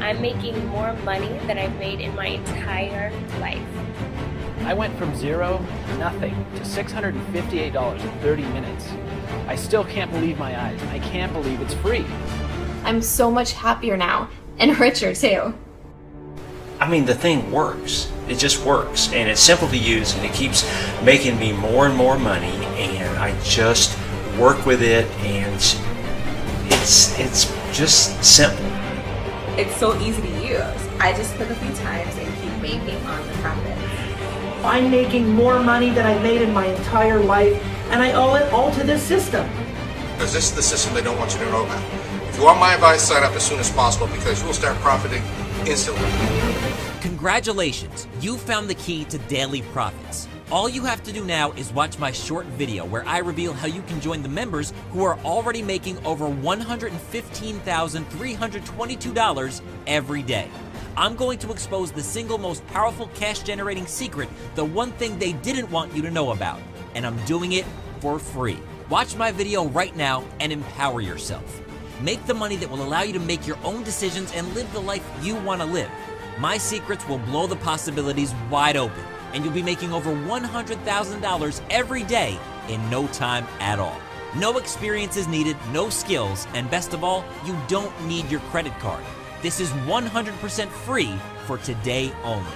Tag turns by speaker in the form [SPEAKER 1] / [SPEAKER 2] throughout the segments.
[SPEAKER 1] I'm making more money than I've made in my entire life.
[SPEAKER 2] I went from zero, nothing, to $658 in 30 minutes. I still can't believe my eyes. I can't believe it's free.
[SPEAKER 3] I'm so much happier now, and richer too.
[SPEAKER 4] I mean, the thing works. It just works, and it's simple to use, and it keeps making me more and more money, and I just work with it, and it's just simple.
[SPEAKER 5] It's so easy to use. I just click a few times and keep making on the profits.
[SPEAKER 6] I'm making more money than I made in my entire life, and I owe it all to this system.
[SPEAKER 7] Because this is the system they don't want you to know about. If you want my advice, sign up as soon as possible because you will start profiting instantly.
[SPEAKER 8] Congratulations, you found the key to daily profits. All you have to do now is watch my short video where I reveal how you can join the members who are already making over $115,322 every day. I'm going to expose the single most powerful cash generating secret, the one thing they didn't want you to know about, and I'm doing it for free. Watch my video right now and empower yourself. Make the money that will allow you to make your own decisions and live the life you want to live. My secrets will blow the possibilities wide open, and you'll be making over $100,000 every day in no time at all. No experience is needed, no skills, and best of all, you don't need your credit card. This is 100% free for today only.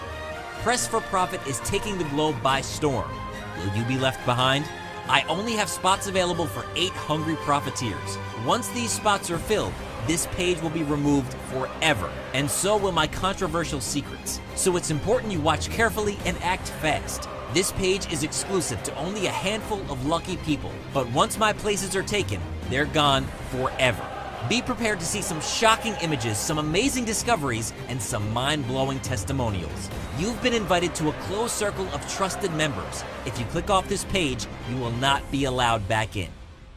[SPEAKER 8] Press for Profit is taking the globe by storm. Will you be left behind? I only have spots available for 8 hungry profiteers. Once these spots are filled, this page will be removed forever, and so will my controversial secrets. So it's important you watch carefully and act fast. This page is exclusive to only a handful of lucky people, but once my places are taken, they're gone forever. Be prepared to see some shocking images, some amazing discoveries, and some mind-blowing testimonials. You've been invited to a closed circle of trusted members. If you click off this page, you will not be allowed back in.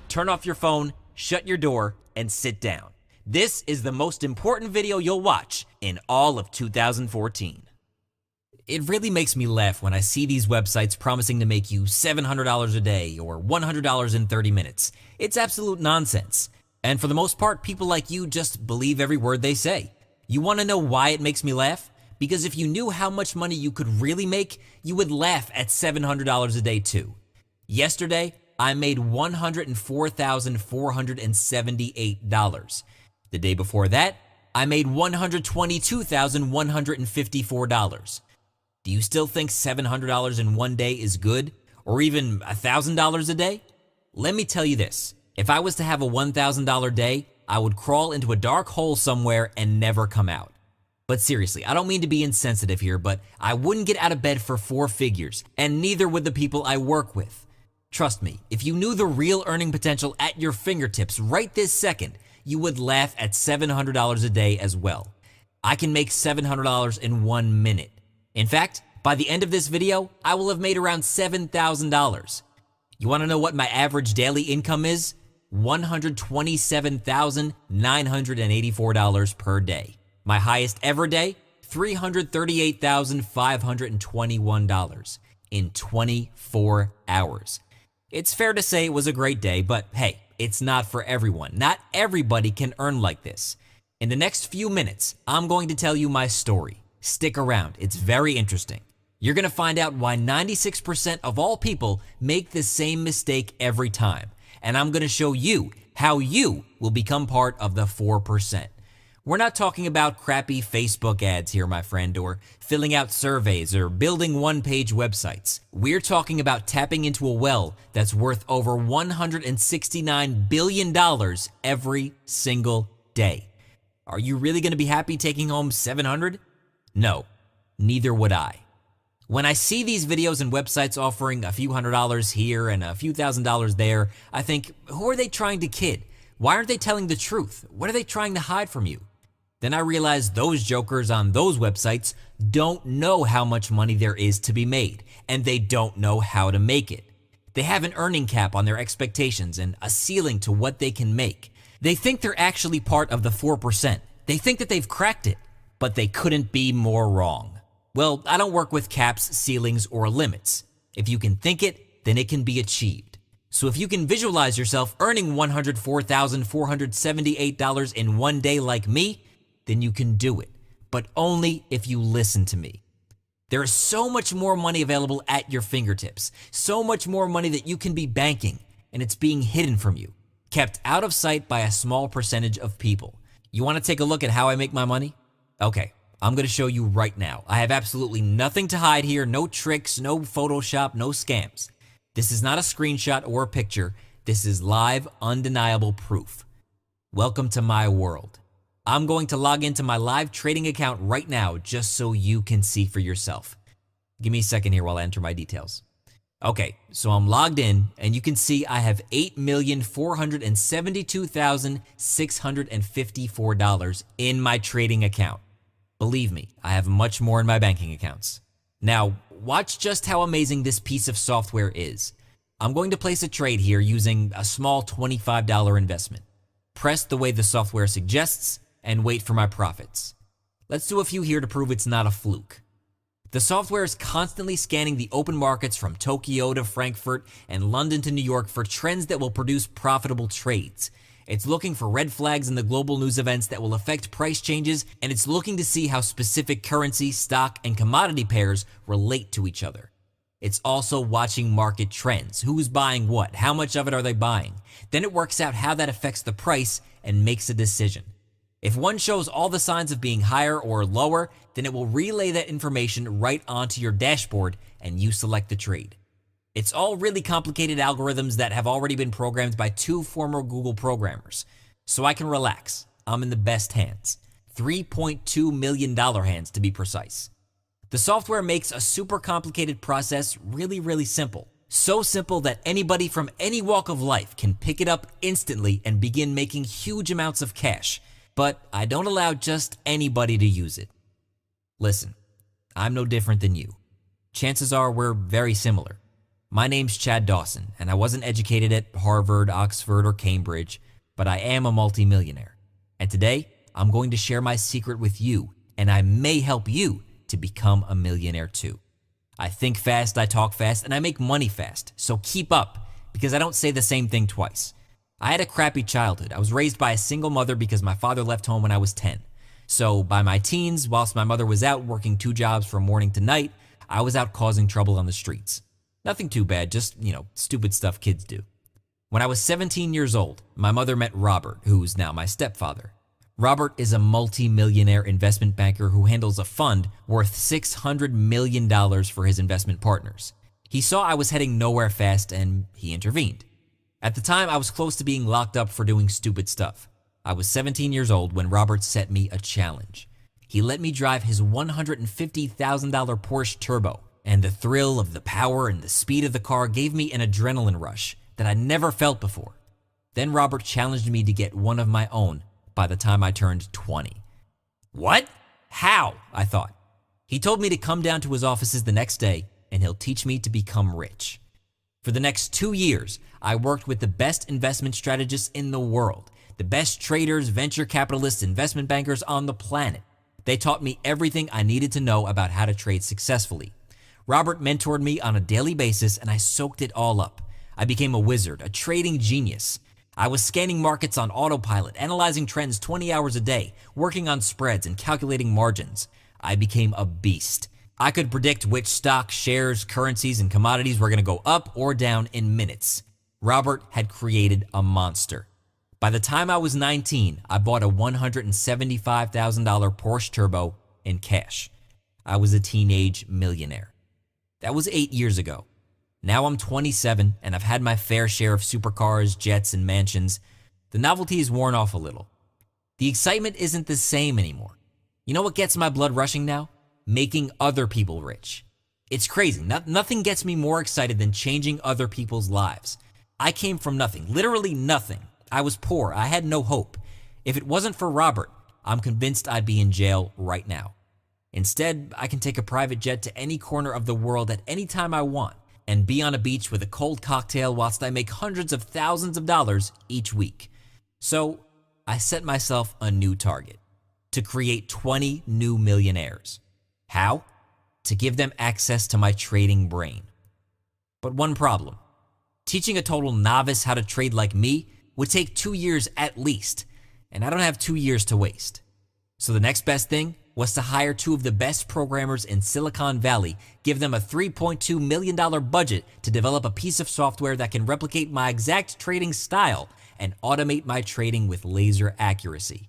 [SPEAKER 8] Turn off your phone, shut your door, and sit down. This is the most important video you'll watch in all of 2014. It really makes me laugh when I see these websites promising to make you $700 a day or $100 in 30 minutes. It's absolute nonsense. And for the most part, people like you just believe every word they say. You want to know why it makes me laugh? Because if you knew how much money you could really make, you would laugh at $700 a day too. Yesterday, I made $104,478. The day before that, I made $122,154. Do you still think $700 in one day is good? Or even $1,000 a day? Let me tell you this. If I was to have a $1,000 day, I would crawl into a dark hole somewhere and never come out. But seriously, I don't mean to be insensitive here, but I wouldn't get out of bed for 4 figures, and neither would the people I work with. Trust me, if you knew the real earning potential at your fingertips right this second, you would laugh at $700 a day as well. I can make $700 in 1 minute. In fact, by the end of this video, I will have made around $7,000. You want to know what my average daily income is? $127,984 per day. My highest ever day, $338,521 in 24 hours. It's fair to say it was a great day, but hey, it's not for everyone. Not everybody can earn like this. In the next few minutes, I'm going to tell you my story. Stick around, it's very interesting. You're going to find out why 96% of all people make the same mistake every time. And I'm going to show you how you will become part of the 4%. We're not talking about crappy Facebook ads here, my friend, or filling out surveys or building one-page websites. We're talking about tapping into a well that's worth over $169 billion every single day. Are you really going to be happy taking home $700? No, neither would I. When I see these videos and websites offering a few $100s here and a few $1,000s there, I think, who are they trying to kid? Why aren't they telling the truth? What are they trying to hide from you? Then I realize those jokers on those websites don't know how much money there is to be made, and they don't know how to make it. They have an earning cap on their expectations and a ceiling to what they can make. They think they're actually part of the 4%. They think that they've cracked it, but they couldn't be more wrong. Well, I don't work with caps, ceilings, or limits. If you can think it, then it can be achieved. So if you can visualize yourself earning $104,478 in one day like me, then you can do it. but only if you listen to me. There is so much more money available at your fingertips, so much more money that you can be banking, and it's being hidden from you, kept out of sight by a small percentage of people. You want to take a look at how I make my money? Okay, I'm going to show you right now. I have absolutely nothing to hide here, no tricks, no Photoshop, no scams. This is not a screenshot or a picture. This is live, undeniable proof. Welcome to my world. I'm going to log into my live trading account right now just so you can see for yourself. Give me a second here while I enter my details. Okay, so I'm logged in and you can see I have $8,472,654 in my trading account. Believe me, I have much more in my banking accounts. Now, watch just how amazing this piece of software is. I'm going to place a trade here using a small $25 investment. Press the way the software suggests and wait for my profits. Let's do a few here to prove it's not a fluke. The software is constantly scanning the open markets from Tokyo to Frankfurt and London to New York for trends that will produce profitable trades. It's looking for red flags in the global news events that will affect price changes, and it's looking to see how specific currency, stock, and commodity pairs relate to each other. It's also watching market trends. Who's buying what? How much of it are they buying? Then it works out how that affects the price and makes a decision. If one shows all the signs of being higher or lower, then it will relay that information right onto your dashboard and you select the trade. It's all really complicated algorithms that have already been programmed by 2 former Google programmers. So I can relax. I'm in the best hands. $3.2 million hands to be precise. The software makes a super complicated process really simple. So simple that anybody from any walk of life can pick it up instantly and begin making huge amounts of cash. But I don't allow just anybody to use it. Listen, I'm no different than you. Chances are we're very similar. My name's Chad Dawson, and I wasn't educated at Harvard, Oxford, or Cambridge, but I am a multimillionaire. And today, I'm going to share my secret with you, and I may help you to become a millionaire too. I think fast, I talk fast, and I make money fast, so keep up, because I don't say the same thing twice. I had a crappy childhood. I was raised by a single mother because my father left home when I was 10. So by my teens, whilst my mother was out working 2 jobs from morning to night, I was out causing trouble on the streets. Nothing too bad, just, stupid stuff kids do. When I was 17 years old, my mother met Robert, who's now my stepfather. Robert is a multi-millionaire investment banker who handles a fund worth $600 million for his investment partners. He saw I was heading nowhere fast and he intervened. At the time, I was close to being locked up for doing stupid stuff. I was 17 years old when Robert set me a challenge. He let me drive his $150,000 Porsche Turbo, and the thrill of the power and the speed of the car gave me an adrenaline rush that I never felt before. Then Robert challenged me to get one of my own by the time I turned 20. What? How? I thought. He told me to come down to his offices the next day and he'll teach me to become rich. For the next 2 years, I worked with the best investment strategists in the world, the best traders, venture capitalists, investment bankers on the planet. They taught me everything I needed to know about how to trade successfully. Robert mentored me on a daily basis and I soaked it all up. I became a wizard, a trading genius. I was scanning markets on autopilot, analyzing trends 20 hours a day, working on spreads and calculating margins. I became a beast. I could predict which stocks, shares, currencies, and commodities were going to go up or down in minutes. Robert had created a monster. By the time I was 19, I bought a $175,000 Porsche Turbo in cash. I was a teenage millionaire. That was 8 years ago. Now I'm 27 and I've had my fair share of supercars, jets, and mansions. The novelty has worn off a little. The excitement isn't the same anymore. You know what gets my blood rushing now? Making other people rich. It's crazy. Nothing gets me more excited than changing other people's lives. I came from nothing, literally nothing. I was poor. I had no hope. If it wasn't for Robert, I'm convinced I'd be in jail right now. Instead, I can take a private jet to any corner of the world at any time I want and be on a beach with a cold cocktail whilst I make hundreds of thousands of dollars each week. So I set myself a new target: to create 20 new millionaires. How? To give them access to my trading brain. But one problem: teaching a total novice how to trade like me would take 2 years at least, and I don't have 2 years to waste. So the next best thing was to hire two of the best programmers in Silicon Valley, give them a $3.2 million budget to develop a piece of software that can replicate my exact trading style and automate my trading with laser accuracy.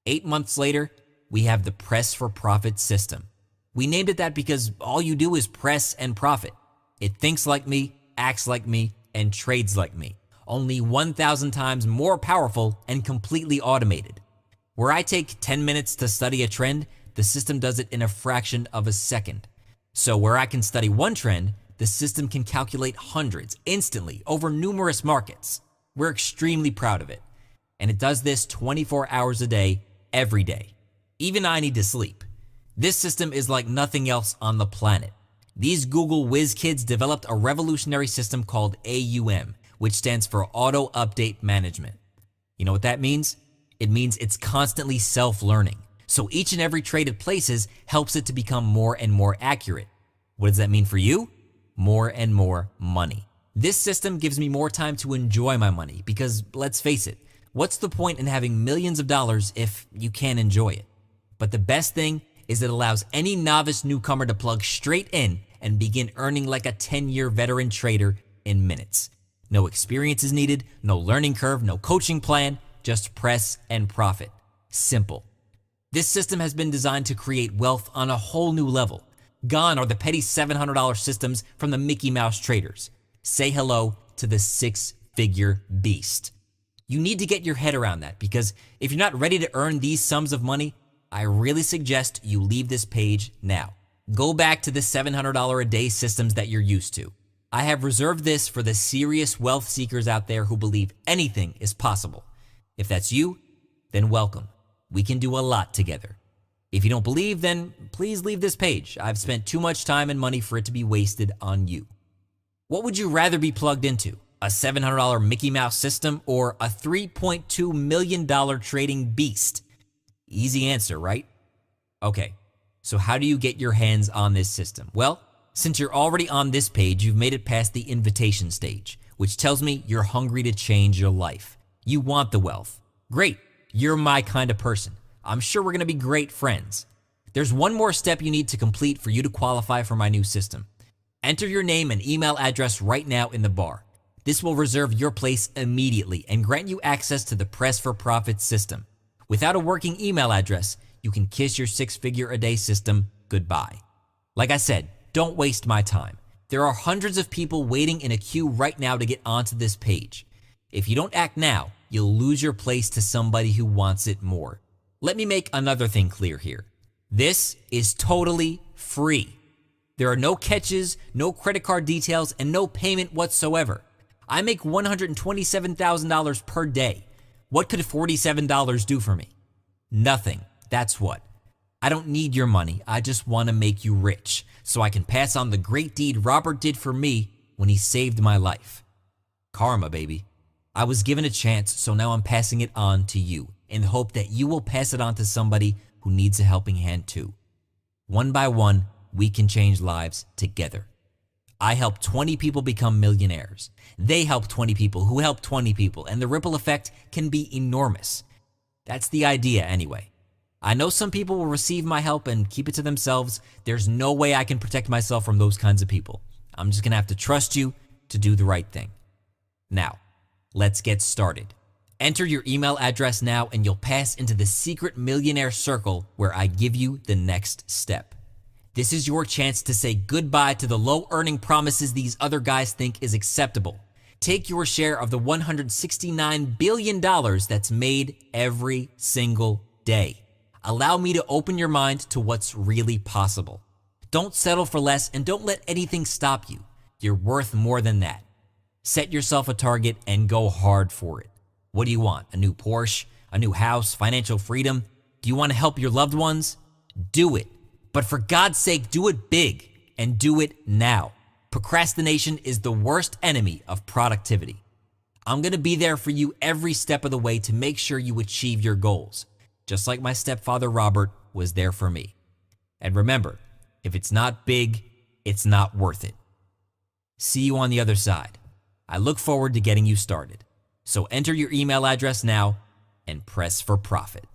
[SPEAKER 8] 8 months later, we have the Press for Profit system. We named it that because all you do is press and profit. It thinks like me, acts like me, and trades like me, only 1,000 times more powerful and completely automated. Where I take 10 minutes to study a trend, the system does it in a fraction of a second. So where I can study one trend, the system can calculate hundreds instantly over numerous markets. We're extremely proud of it. And it does this 24 hours a day, every day. Even I need to sleep. This system is like nothing else on the planet. These Google whiz kids developed a revolutionary system called AUM, which stands for Auto Update Management. You know what that means? It means it's constantly self-learning. So each and every trade it places helps it to become more and more accurate. What does that mean for you? More and more money. This system gives me more time to enjoy my money because, let's face it, what's the point in having millions of dollars if you can't enjoy it? But the best thing is it allows any novice newcomer to plug straight in and begin earning like a 10-year veteran trader in minutes. No experience is needed, no learning curve, no coaching plan, just press and profit. Simple. This system has been designed to create wealth on a whole new level. Gone are the petty $700 systems from the Mickey Mouse traders. Say hello to the six-figure beast. You need to get your head around that because if you're not ready to earn these sums of money, I really suggest you leave this page now. Go back to the $700 a day systems that you're used to. I have reserved this for the serious wealth seekers out there who believe anything is possible. If that's you, then welcome. We can do a lot together. If you don't believe, then please leave this page. I've spent too much time and money for it to be wasted on you. What would you rather be plugged into? A $700 Mickey Mouse system or a $3.2 million trading beast? Easy answer, right? Okay, so how do you get your hands on this system? Well, since you're already on this page, you've made it past the invitation stage, which tells me you're hungry to change your life. You want the wealth. Great, you're my kind of person. I'm sure we're gonna be great friends. There's one more step you need to complete for you to qualify for my new system. Enter your name and email address right now in the bar. This will reserve your place immediately and grant you access to the Press for Profit system. Without a working email address, you can kiss your six-figure a day system goodbye. Like I said, don't waste my time. There are hundreds of people waiting in a queue right now to get onto this page. If you don't act now, you'll lose your place to somebody who wants it more. Let me make another thing clear here. This is totally free. There are no catches, no credit card details, and no payment whatsoever. I make $127,000 per day. What could $47 do for me? Nothing. That's what. I don't need your money. I just want to make you rich so I can pass on the great deed Robert did for me when he saved my life. Karma, baby. I was given a chance, so now I'm passing it on to you in the hope that you will pass it on to somebody who needs a helping hand too. One by one, we can change lives together. I helped 20 people become millionaires. They helped 20 people who helped 20 people, and the ripple effect can be enormous. That's the idea anyway. I know some people will receive my help and keep it to themselves. There's no way I can protect myself from those kinds of people. I'm just gonna have to trust you to do the right thing. Now, let's get started. Enter your email address now and you'll pass into the secret millionaire circle where I give you the next step. This is your chance to say goodbye to the low earning promises these other guys think is acceptable. Take your share of the $169 billion that's made every single day. Allow me to open your mind to what's really possible. Don't settle for less and don't let anything stop you. You're worth more than that. Set yourself a target and go hard for it. What do you want? A new Porsche? A new house? Financial freedom? Do you want to help your loved ones? Do it. But for God's sake, do it big and do it now. Procrastination is the worst enemy of productivity. I'm going to be there for you every step of the way to make sure you achieve your goals, just like my stepfather Robert was there for me. And remember, if it's not big, it's not worth it. See you on the other side. I look forward to getting you started. So enter your email address now and press for profit.